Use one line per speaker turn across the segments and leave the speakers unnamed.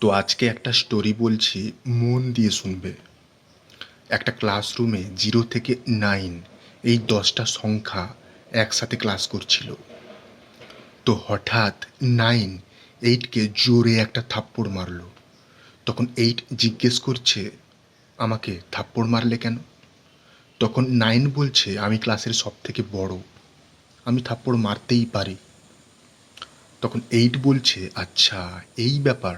তো আজকে একটা স্টোরি বলছি, মন দিয়ে শুনবে। একটা ক্লাসরুমে 0 থেকে 9 এই 10টা সংখ্যা একসাথে ক্লাস করছিল। তো হঠাৎ 9 8কে জোরে একটা থাপ্পড় মারল। তখন 8 জিজ্ঞেস করছে, আমাকে থাপ্পড় মারলে কেন? তখন 9 বলছে, আমি ক্লাসের সব থেকে বড়, আমি থাপ্পড় মারতেই পারি। তখন 8 বলছে, আচ্ছা এই ব্যাপার।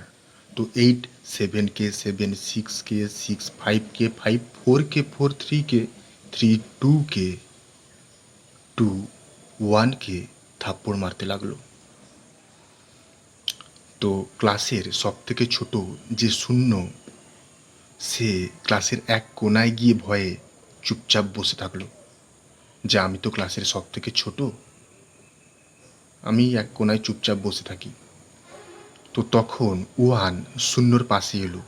তো 8 7কে 7, 6কে 6, 5কে 5, 4কে 4, 3কে 3, 2কে 2, 1কে থাপ্পড় মারতে লাগলো। তো ক্লাসের সব থেকে ছোট যে শূন্য, সে ক্লাসের এক কোনায় গিয়ে ভয়ে চুপচাপ বসে থাকলো, যে আমি তো ক্লাসের সব থেকে ছোট, আমি এক কোনায় চুপচাপ বসে থাকি। তো তখন 1 শূন্যর পাশে এলো।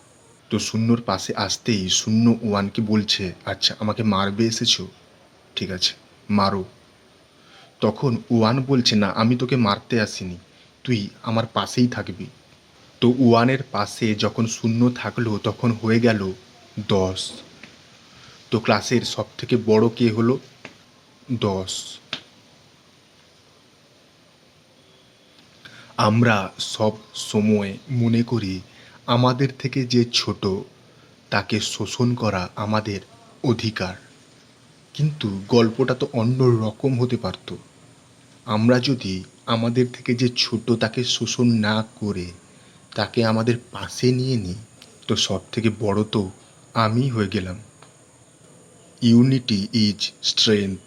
তো শূন্যর পাশে আসতেই শূন্য 1কে বলছে, আচ্ছা আমাকে মারবে এসেছো, ঠিক আছে মারো। তখন 1 বলছে, না আমি তোকে মারতে আসিনি, তুই আমার পাশেই থাকবি। তো 1-এর পাশে যখন শূন্য থাকলো তখন হয়ে গেল 10। তো ক্লাসের সব থেকে বড় কে হলো? 10। আমরা সব সময় মনে করি আমাদের থেকে যে ছোট তাকে শোষণ করা আমাদের অধিকার, কিন্তু গল্পটা তো অন্য রকম হতে পারত। আমরা যদি আমাদের থেকে যে ছোট তাকে শোষণ না করে তাকে আমাদের পাশে নিয়ে নিই, তো সব থেকে বড় তো আমি হয়ে গেলাম। Unity is strength.